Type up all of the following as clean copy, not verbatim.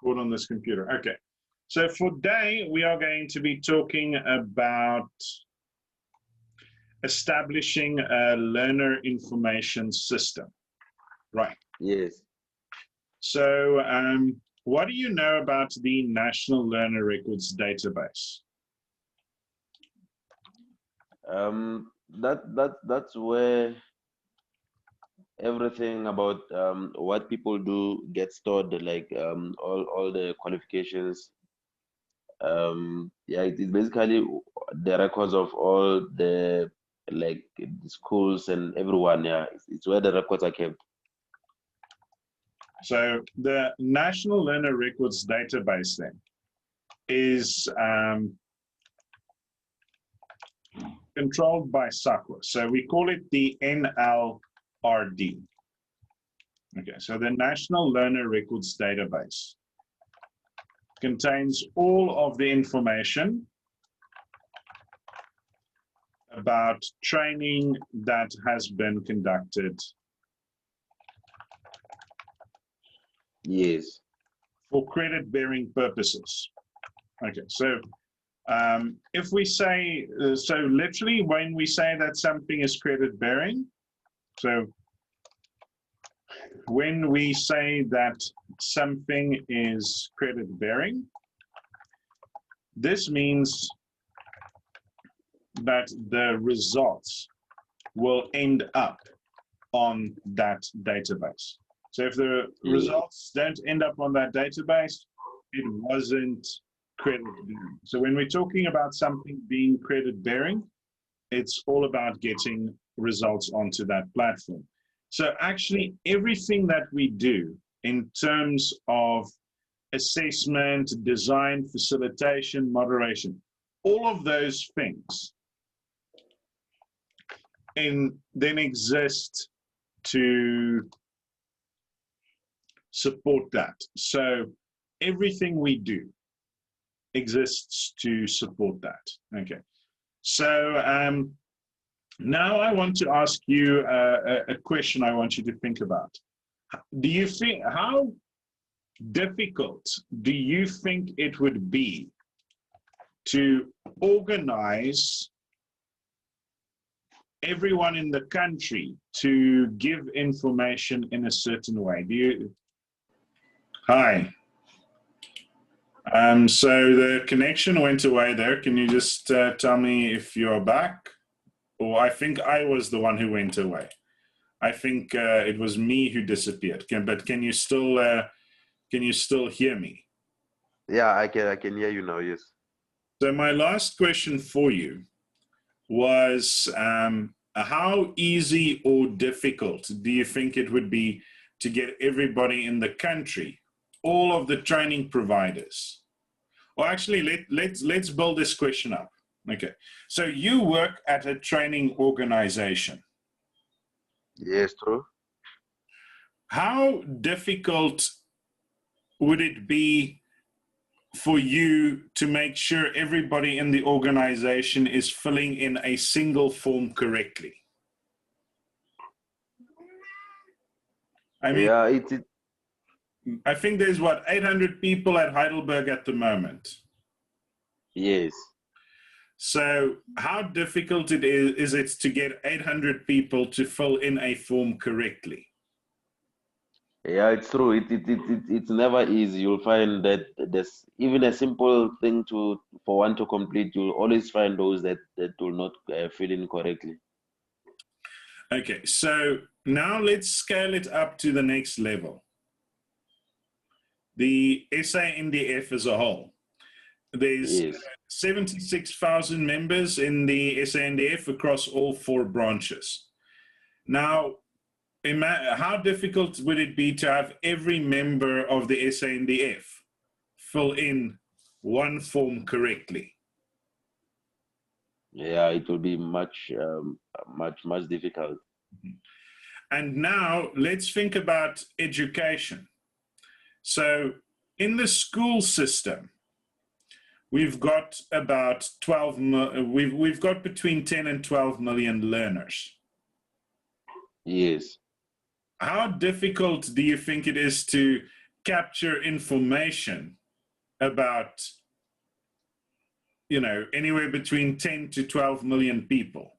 record on this computer. Okay. So for today, we are going to be talking about establishing a learner information system. Right. Yes. So what do you know about the National Learner Records database? That's where everything about what people do gets stored, like all the qualifications. Yeah, it's basically the records of all the the schools and everyone. Yeah, it's where the records are kept. So the National Learner Records database then is controlled by SAQA. So we call it the NLRD. Okay, so the National Learner Records database contains all of the information about training that has been conducted. Yes. For credit-bearing purposes. Okay, so if we say, so literally when we say that something is credit-bearing, so when we say that something is credit-bearing, this means that the results will end up on that database. So if the results don't end up on that database, it wasn't credit-bearing. So when we're talking about something being credit-bearing, it's all about getting results onto that platform. So actually everything that we do in terms of assessment, design, facilitation, moderation, all of those things then exist to support that. So everything we do exists to support that. Okay. So now I want to ask you a question I want you to think about. Do you think, how difficult do you think it would be to organize everyone in the country to give information in a certain way? Do you? Hi. So the connection went away there. Can you just tell me if you're back? Or I think I was the one who went away. I think it was me who disappeared. But can you still hear me? Yeah, I can hear you now. Yes. So my last question for you was, how easy or difficult do you think it would be to get everybody in the country, all of the training providers? Or actually, let's build this question up. Okay, so you work at a training organization. Yes, true. How difficult would it be for you to make sure everybody in the organization is filling in a single form correctly? I mean, yeah, I think there's what, 800 people at Heidelberg at the moment. Yes. So how difficult is it to get 800 people to fill in a form correctly? Yeah, it's true. It's never easy. You'll find that there's even a simple thing for one to complete. You'll always find those that will not fill in correctly. Okay, so now let's scale it up to the next level. The SANDF as a whole. There's 76,000 members in the SANDF across all 4 branches. Now, how difficult would it be to have every member of the SANDF fill in one form correctly? Yeah, it will be much difficult. And now let's think about education. So in the school system, we've got about we've got between 10 and 12 million learners. Yes. How difficult do you think it is to capture information about, anywhere between 10 to 12 million people.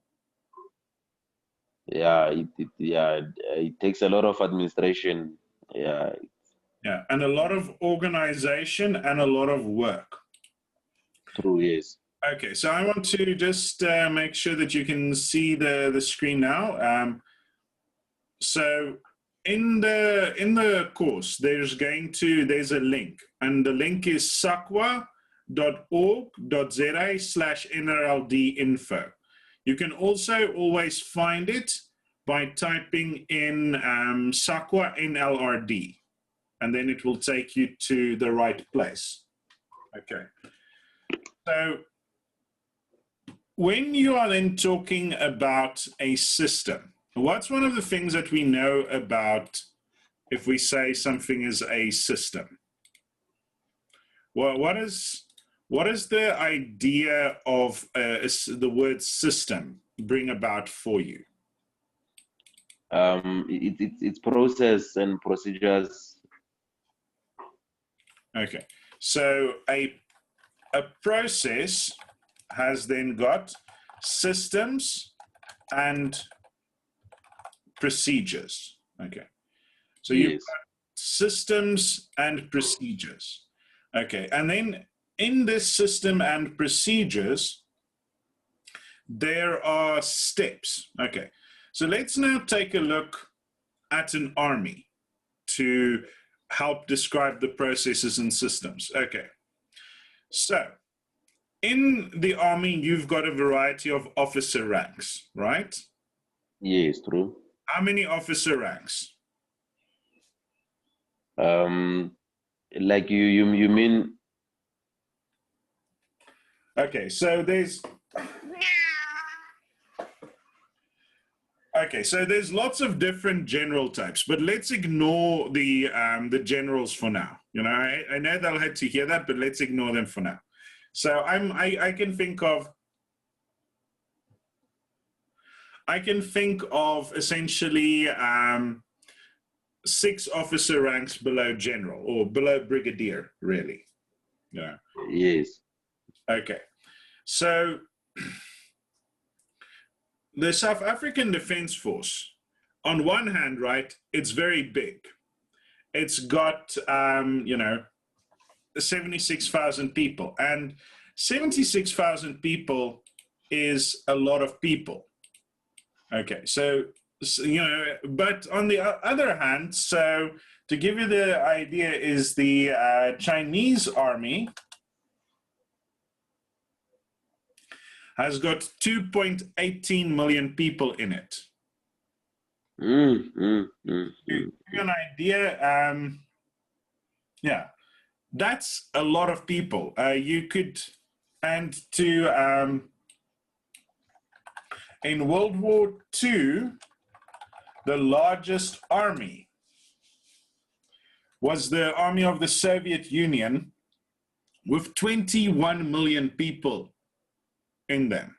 Yeah, it takes a lot of administration. Yeah. Yeah, and a lot of organization and a lot of work. True, yes. Okay, so I want to just make sure that you can see the screen now. So in the course, there's a link, and the link is sakwa.org.za/NLRD info. You can also always find it by typing in Sakwa NLRD, and then it will take you to the right place. Okay. So when you are then talking about a system, what's one of the things that we know about if we say something is a system? Well, what is the idea of the word system bring about for you? It's process and procedures. Okay, so a process has then got systems and procedures. Okay, so Yes. you've got systems and procedures. Okay, and then in this system and procedures, there are steps. Okay, so let's now take a look at an army to help describe the processes and systems. Okay, so in the army, you've got a variety of officer ranks, right? Yes, true. How many officer ranks? Like you mean? Okay, so there's lots of different general types, but let's ignore the generals for now. I know they'll have to hear that, but let's ignore them for now. So I can think of essentially 6 officer ranks below general, or below brigadier, really. Yeah. Yes. Okay. So the South African Defence Force, on one hand, right, it's very big. It's got 76,000 people, and 76,000 people is a lot of people. Okay, so but on the other hand, so to give you the idea, is the Chinese army has got 2.18 million people in it. To give you an idea, yeah, that's a lot of people. In World War II, the largest army was the army of the Soviet Union, with 21 million people in them.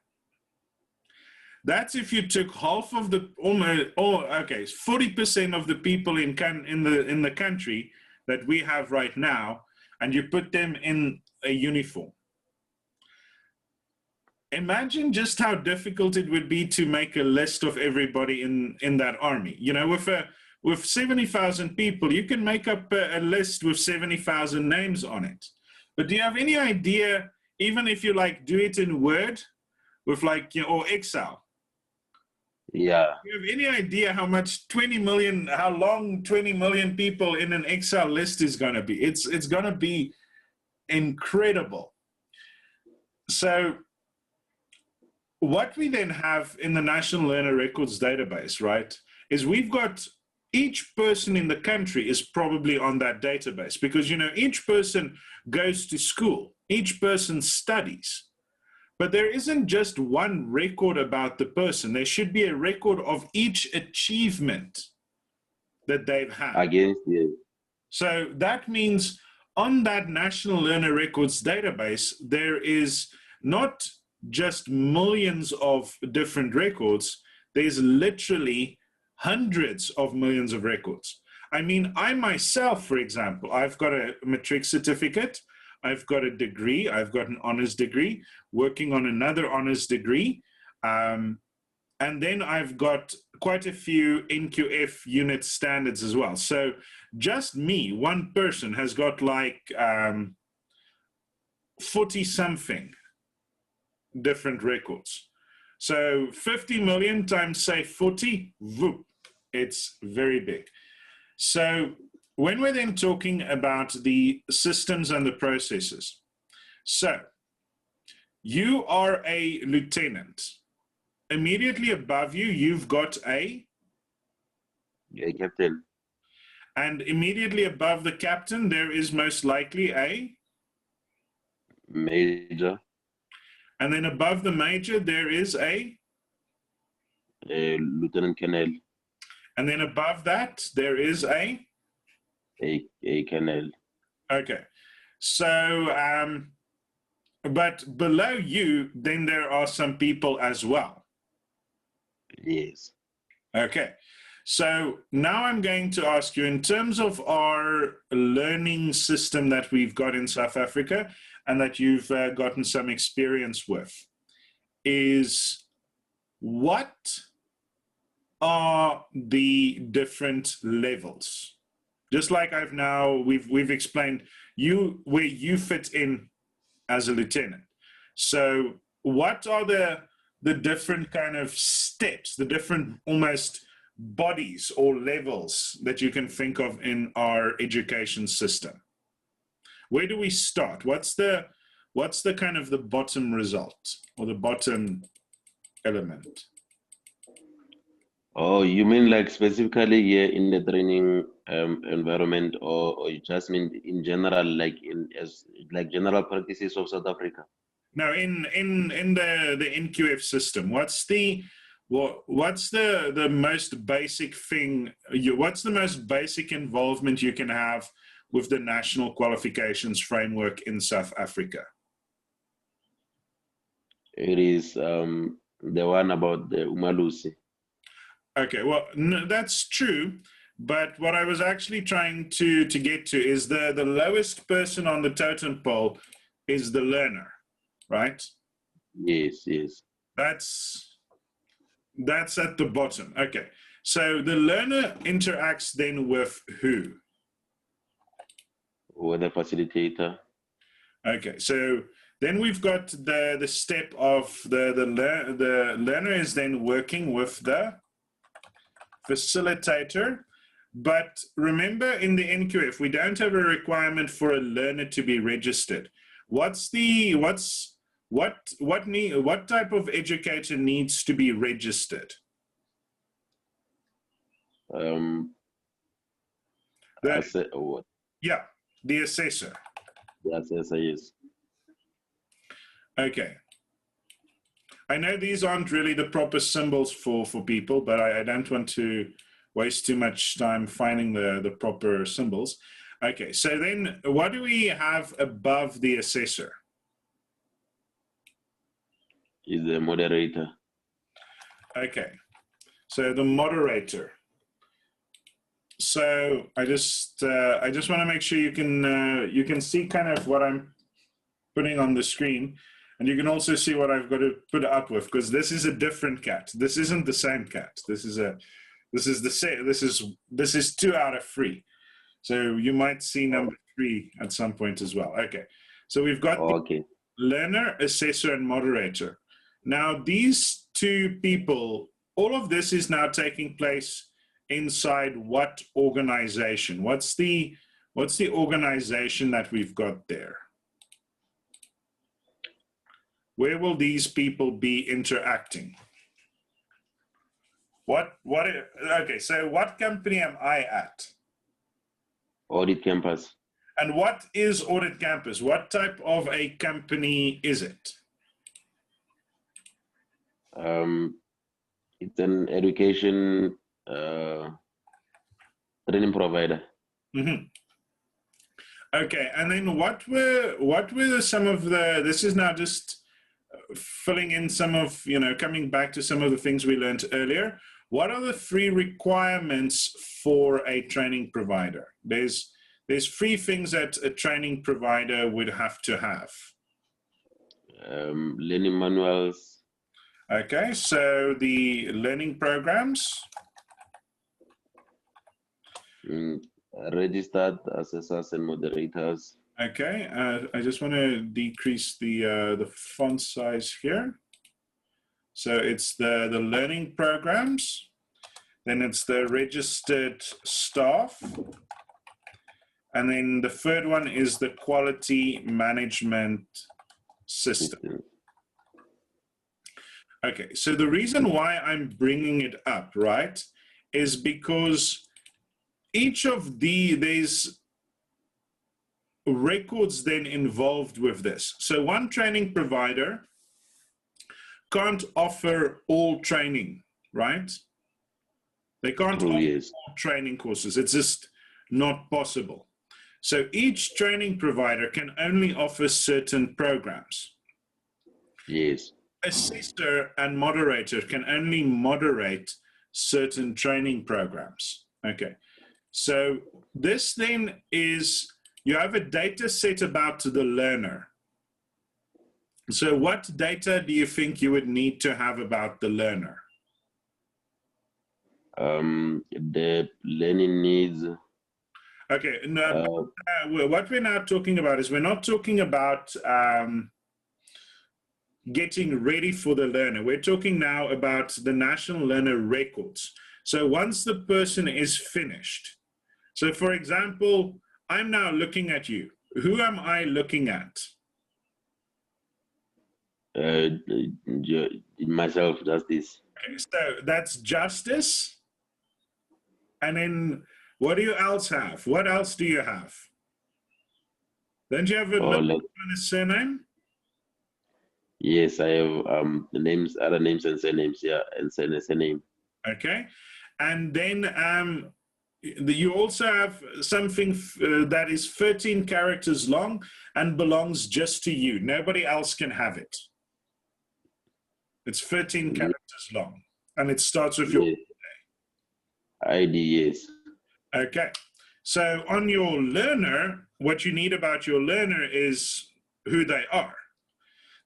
That's if you took half of the 40% of the people in the country that we have right now, and you put them in a uniform. Imagine just how difficult it would be to make a list of everybody in that army. With 70,000 people, you can make up a list with 70,000 names on it. But do you have any idea, even if you do it in Word with or Excel? Yeah. Do you have any idea how long 20 million people in an Excel list is going to be? It's going to be incredible. So what we then have in the National Learner Records database, right, is we've got each person in the country is probably on that database, because, each person goes to school, each person studies. But there isn't just one record about the person. There should be a record of each achievement that they've had. Against you. So that means on that National Learner Records database, there is not just millions of different records. There's literally hundreds of millions of records. I mean, I myself, for example, I've got a matric certificate, I've got a degree, I've got an honors degree, working on another honors degree, and then I've got quite a few NQF unit standards as well. So just me, one person, has got like 40 something different records. So 50 million times, say, 40, whoop, it's very big. So when we're then talking about the systems and the processes, so you are a lieutenant. Immediately above you, you've got a captain. And immediately above the captain, there is most likely a major. And then above the major, there is a lieutenant colonel. And then above that, there is a colonel. Okay. So, but below you, then there are some people as well. Yes. Okay. So now I'm going to ask you, in terms of our learning system that we've got in South Africa and that you've gotten some experience with, is what are the different levels? Just like we've explained where you fit in as a lieutenant. So what are the different kind of steps, the different almost bodies or levels that you can think of in our education system? Where do we start? What's the kind of the bottom result or the bottom element? Oh, you mean like specifically here in the training environment, or you just mean in general, like general practices of South Africa? No, in the NQF system, what's the most basic thing? What's the most basic involvement you can have with the national qualifications framework in South Africa? It is the one about the Umalusi. Okay, well, no, that's true. But what I was actually trying to get to is the lowest person on the totem pole is the learner, right? Yes, yes. That's at the bottom. Okay, so the learner interacts then with who? With the facilitator. Okay, so then we've got the step of the learner is then working with the facilitator. But remember, in the NQF, we don't have a requirement for a learner to be registered. What type of educator needs to be registered? What? Yeah, the assessor. The assessor, yes. Okay. I know these aren't really the proper symbols for people, but I don't want to waste too much time finding the proper symbols. Okay, so then what do we have above the assessor? Is the moderator. Okay, so the moderator. So I just want to make sure you can see kind of what I'm putting on the screen, and you can also see what I've got to put up with, because this is a different cat. This isn't the same cat. This is 2 out of 3. So you might see number 3 at some point as well. Okay, so we've got the learner, assessor, and moderator. Now these 2 people, all of this is now taking place inside what organization? What's the organization that we've got there? Where will these people be interacting? Okay, so what company am I at? Audit Campus. And what is Audit Campus? What type of a company is it? It's an education training provider. Mm-hmm. Okay, and then what were some of this is now just filling in some of, coming back to some of the things we learned earlier. What are the three requirements for a training provider? There's three things that a training provider would have to have. Learning manuals. Okay, so the learning programs. Registered assessors and moderators. Okay, I just want to decrease the font size here. So it's the learning programs, then it's the registered staff, and then the third one is the quality management system. Okay, so the reason why I'm bringing it up, right, is because each of there's records then involved with this. So one training provider can't offer all training, right? They can't offer all training courses. It's just not possible. So each training provider can only offer certain programs. Yes. Assessor and moderator can only moderate certain training programs. Okay. So this then is, you have a data set about the learner. So what data do you think you would need to have about the learner? The learning needs. Okay, no, what we're now talking about is we're not talking about getting ready for the learner. We're talking now about the National Learner Records. So once the person is finished, so for example, I'm now looking at you. Who am I looking at? Myself, Justice. Okay, so that's Justice. And then what do you else have? What else do you have? Don't you have a middle name and a surname? Yes, I have the names, other names and surnames, yeah, and surname. Okay. And then you also have something that is 13 characters long and belongs just to you. Nobody else can have it. It's 13 characters long, and it starts with your ID, yes. Okay. So on your learner, what you need about your learner is who they are.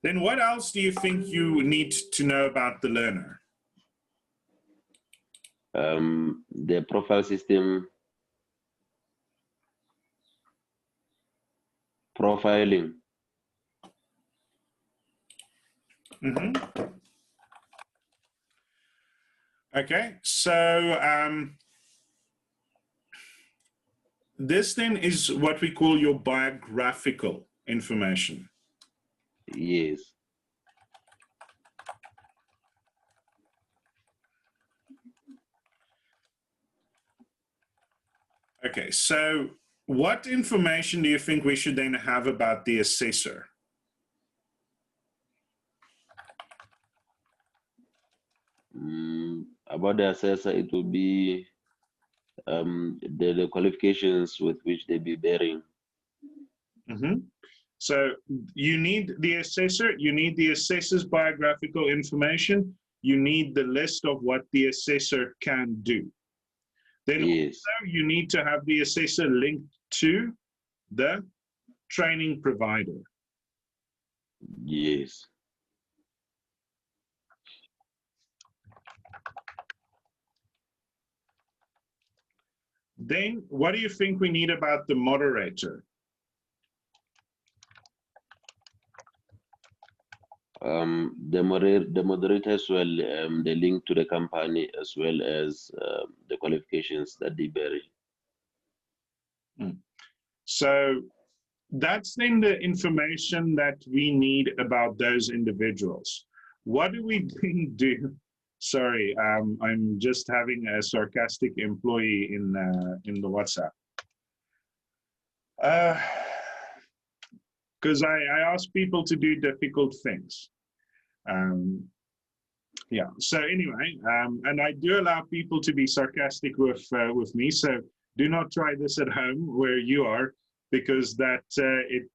Then what else do you think you need to know about the learner? The profile system, profiling. Mm-hmm. Okay, so this then is what we call your biographical information. Yes. Okay, so what information do you think we should then have about the assessor? About the assessor, it will be the qualifications with which they be bearing. Mm-hmm. So you need the assessor, you need the assessor's biographical information, you need the list of what the assessor can do. Then also you need to have the assessor linked to the training provider. Yes. Then what do you think we need about the moderator? The moderator as well, the link to the company as well as the qualifications that they bear. So that's then the information that we need about those individuals. What do we then do? Sorry, I'm just having a sarcastic employee in the WhatsApp. Because I ask people to do difficult things. Yeah, so anyway, and I do allow people to be sarcastic with me, so do not try this at home where you are, because that it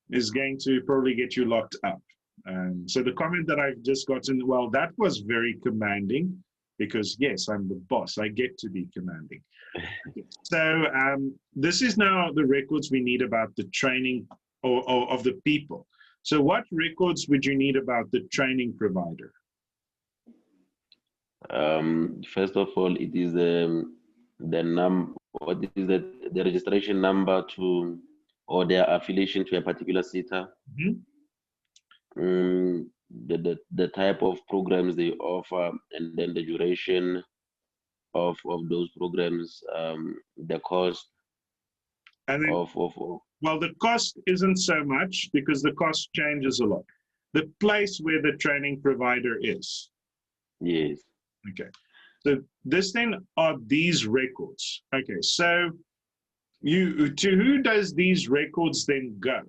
is going to probably get you locked up. So the comment that I've just gotten, well, that was very commanding. because yes, I'm the boss. I get to be commanding. So this is now the records we need about the training of the people. So what records would you need about the training provider? First of all, it is what is the registration number to, or their affiliation to a particular SETA. Mm-hmm. The type of programs they offer, and then the duration of those programs, the cost and then, of well, the cost isn't so much because the cost changes a lot. The place where the training provider is. yes. Okay. So this then are these records. Okay. So to who does these records then go?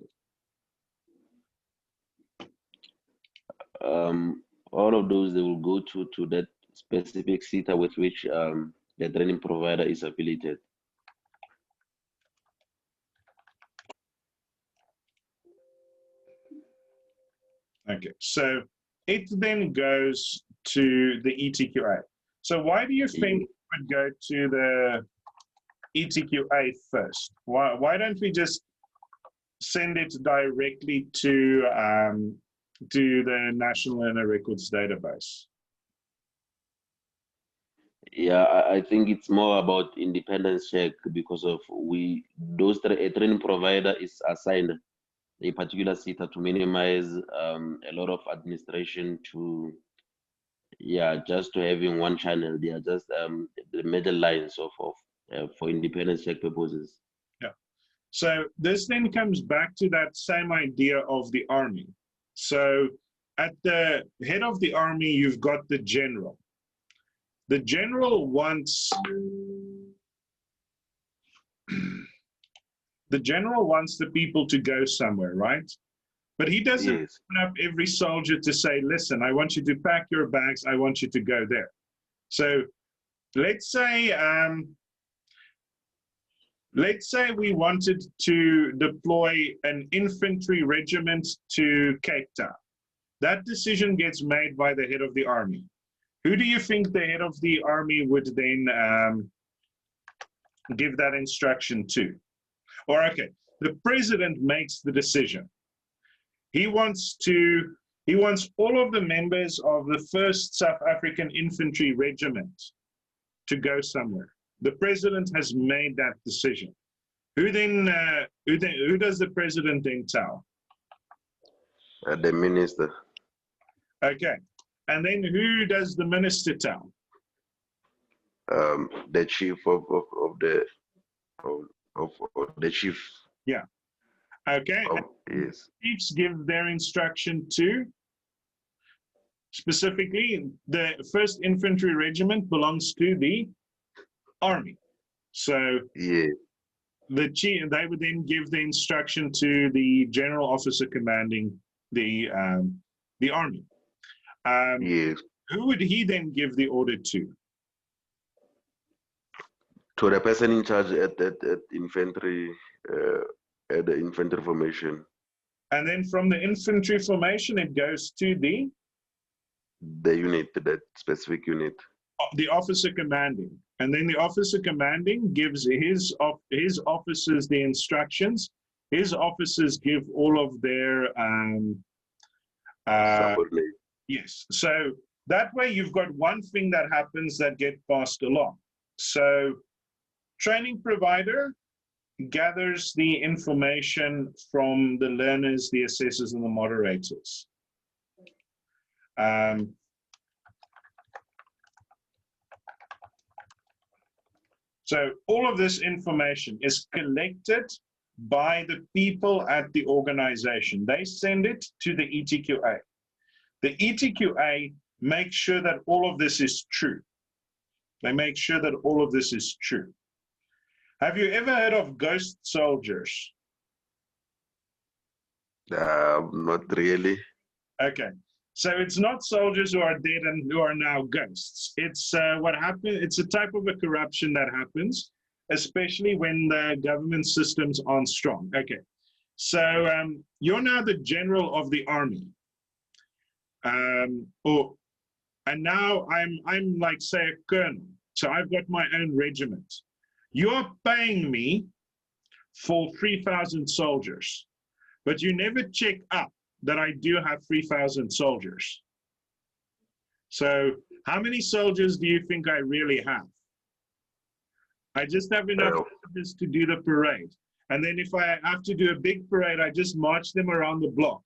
All of those, they will go to that specific SETA with which the training provider is affiliated. Okay, so it then goes to the ETQA. So why do you think it would go to the ETQA first? Why don't we just send it directly to the National Learner Records database? Yeah, I think it's more about independence check, because of a training provider is assigned a particular SETA to minimize a lot of administration, to just to having one channel. They are just the middle lines of for independence check purposes. Yeah. So this then comes back to that same idea of the army. So at the head of the army, you've got the general. The general wants the people to go somewhere, right? But he doesn't open up every soldier to say, listen, I want you to pack your bags, I want you to go there. So let's say we wanted to deploy an infantry regiment to Cape Town. That decision gets made by the head of the army. Who do you think the head of the army would then give that instruction to? Or, okay, the president makes the decision. He wants all of the members of the 1st South African Infantry Regiment to go somewhere. The president has made that decision. Who does the president then tell? The minister. Okay. And then who does the minister tell? The chief of the chief. Yeah. Okay. Yes. Chiefs give their instruction to, specifically, the 1st Infantry Regiment belongs to the army. So the chief, they would then give the instruction to the general officer commanding the army. Who would he then give the order to? To the person in charge at infantry, at the infantry formation. And then from the infantry formation, it goes to the unit, that specific unit. The officer commanding. And then the officer commanding gives his officers the instructions. His officers give all of their yes. So that way you've got one thing that happens that gets passed along. So training provider gathers the information from the learners, the assessors, and the moderators. So all of this information is collected by the people at the organization. They send it to the ETQA. The ETQA makes sure that all of this is true. They make sure that all of this is true. Have you ever heard of ghost soldiers? Not really. Okay. So it's not soldiers who are dead and who are now ghosts. It's what happened. It's a type of a corruption that happens, especially when the government systems aren't strong. Okay. So you're now the general of the army. And now I'm like, say, a colonel. So I've got my own regiment. You're paying me for 3,000 soldiers, but you never check up that I do have 3,000 soldiers. So how many soldiers do you think I really have? I just have enough soldiers to do the parade. And then if I have to do a big parade, I just march them around the block.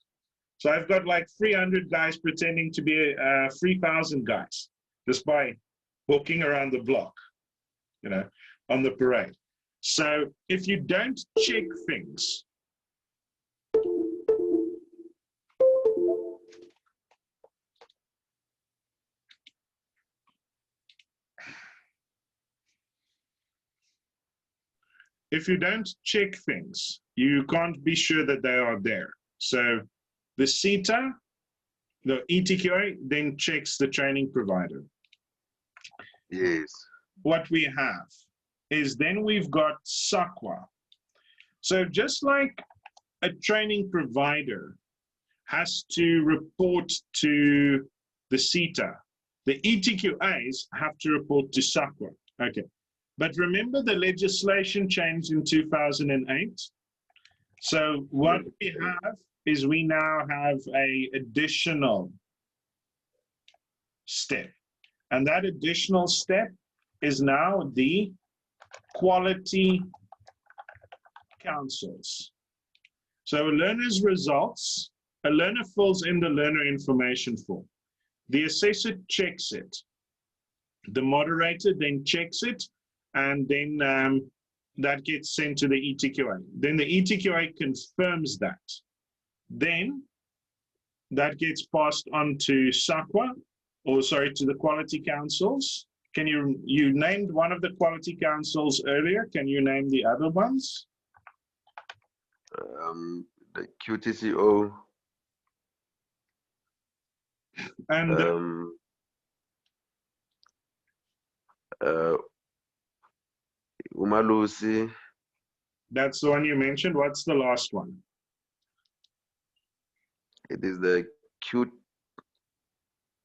So I've got like 300 guys pretending to be 3,000 guys just by walking around the block, you know, on the parade. So if you don't check things, you can't be sure that they are there. So the CETA, the ETQA, then checks the training provider. Yes. What we have is then we've got SAQA. So just like a training provider has to report to the CETA, the ETQAs have to report to SAQA. Okay. But remember the legislation changed in 2008. So what we have is we now have an additional step. And that additional step is now the quality councils. So a learner's results, a learner fills in the learner information form. The assessor checks it. The moderator then checks it, and then that gets sent to the ETQA. Then the ETQA confirms that. Then that gets passed on to SAQA, or sorry, to the quality councils. Can you named one of the quality councils earlier. Can you name the other ones? The QTCO. And Umalusi. That's the one you mentioned. What's the last one? It is the Q.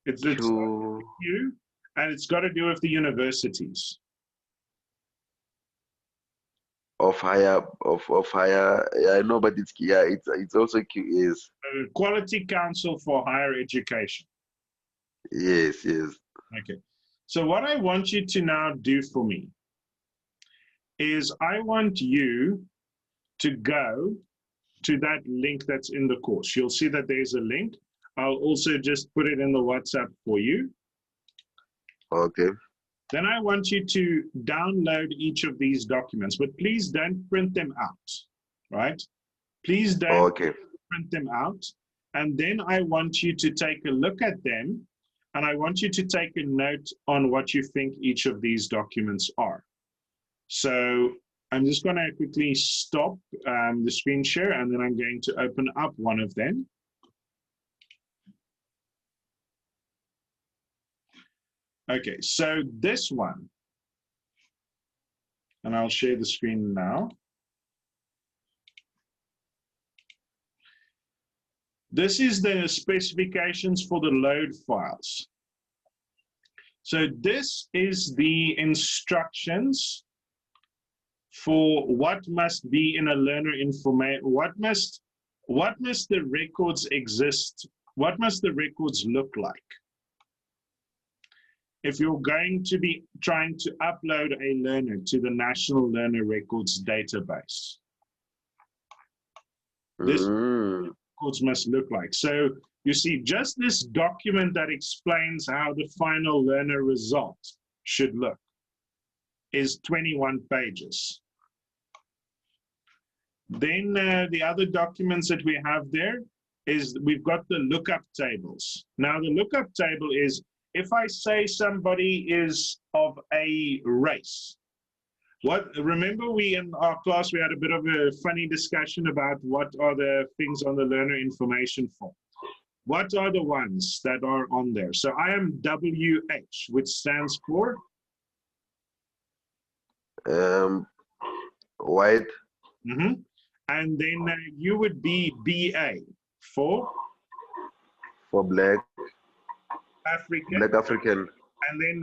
It's Q, and it's got to do with the universities. Of higher, yeah, I know, but it's also Q, yes. Quality Council for Higher Education. Yes, yes. Okay. So what I want you to now do for me is I want you to go to that link that's in the course. You'll see that there's a link. I'll also just put it in the WhatsApp for you. Okay. Then I want you to download each of these documents, but please don't print them out, right? Please don't print them out. And then I want you to take a look at them, and I want you to take a note on what you think each of these documents are. So I'm just going to quickly stop the screen share, and then I'm going to open up one of them. Okay, so this one, and I'll share the screen now. This is the specifications for the load files. So this is the instructions for what must be in a learner information, what must the records exist, what must the records look like if you're going to be trying to upload a learner to the National Learner Records database. This records must look like. So you see, just this document that explains how the final learner result should look is 21 pages. Then the other documents that we have there is we've got the lookup tables. Now the lookup table is if I say somebody is of a race. Remember we in our class we had a bit of a funny discussion about what are the things on the learner information form. What are the ones that are on there? So I am WH, which stands for white. And then you would be BA for black. African, Black African. and then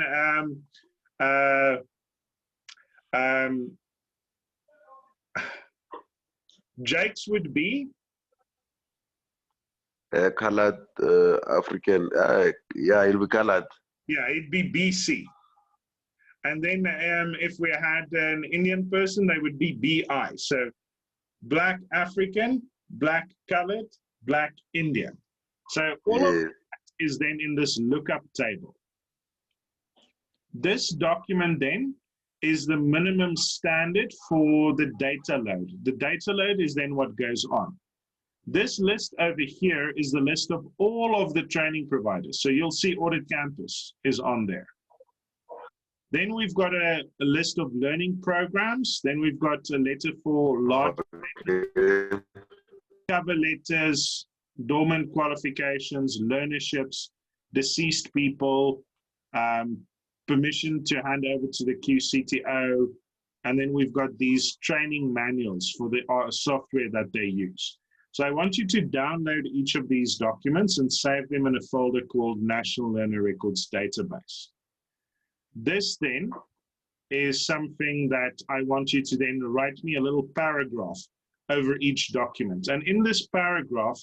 Jake's would be Colored African. Yeah, he'll be colored. yeah, it'd be BC. And then if we had an Indian person, they would be BI. So Black African, Black Colored, Black Indian. So all of Yeah. that is then in this lookup table. This document then is the minimum standard for the data load. The data load is then what goes on. This list over here is the list of all of the training providers. So you'll see Audit Campus is on there. Then we've got a list of learning programs. Then we've got a letter for large Okay. cover letters, dormant qualifications, learnerships, deceased people, permission to hand over to the QCTO. And then we've got these training manuals for the software that they use. So I want you to download each of these documents and save them in a folder called National Learner Records Database. This then is something that I want you to then write me a little paragraph over each document. And in this paragraph,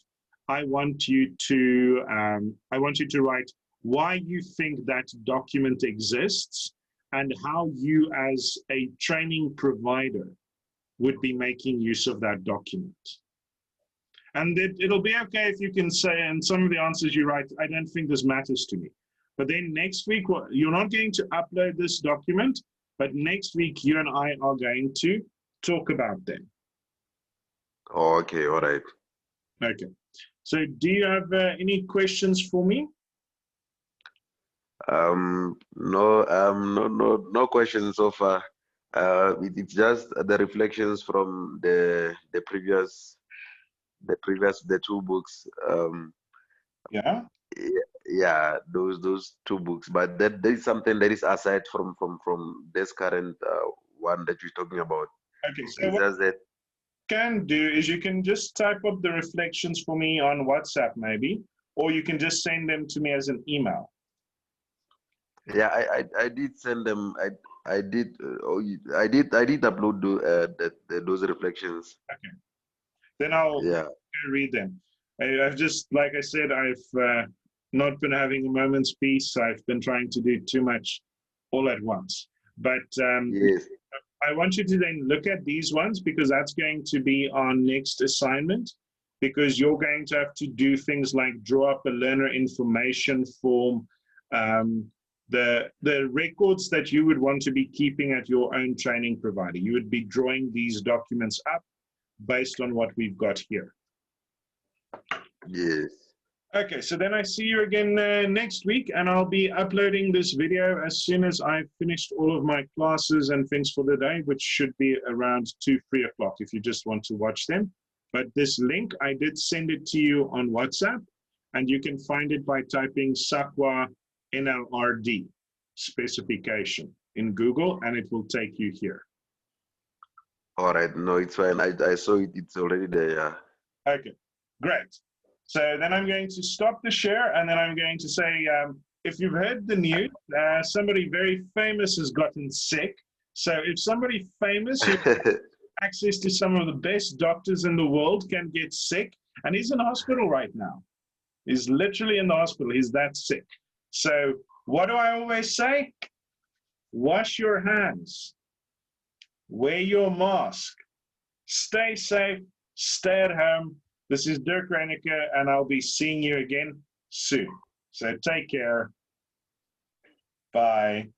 I want you to write why you think that document exists and how you as a training provider would be making use of that document. And it'll be okay if you can say, and some of the answers you write, I don't think this matters to me. But then next week, you're not going to upload this document, but next week you and I are going to talk about them. Okay, all right. Okay. So do you have any questions for me? No questions so far. It's just the reflections from the previous the two books. Yeah. Yeah, those two books. But there is something that is aside from this current one that you're talking about. Okay. So It's what just that. you can do is you can just type up the reflections for me on WhatsApp maybe, or you can just send them to me as an email. Yeah, I did send them. I did upload those reflections. Okay. Then I'll Yeah. read them. I've just, like I said, I've not been having a moment's peace. I've been trying to do too much all at once. But Yes. I want you to then look at these ones because that's going to be our next assignment, because you're going to have to do things like draw up a learner information form, the records that you would want to be keeping at your own training provider. You would be drawing these documents up based on what we've got here. Yes. Okay, so then I see you again next week, and I'll be uploading this video as soon as I've finished all of my classes and things for the day, which should be around 2, 3 o'clock if you just want to watch them. But this link, I did send it to you on WhatsApp, and you can find it by typing SAQA NLRD specification in Google, and it will take you here. All right. No, it's fine. I saw it. It's already there. Yeah. Okay, great. So then I'm going to stop the share, and then I'm going to say, if you've heard the news, somebody very famous has gotten sick. So if somebody famous who has access to some of the best doctors in the world can get sick, and he's in hospital right now. He's literally in the hospital. He's that sick. So what do I always say? Wash your hands. Wear your mask. Stay safe. Stay at home. This is Dirk Reyneke, and I'll be seeing you again soon. So take care. Bye.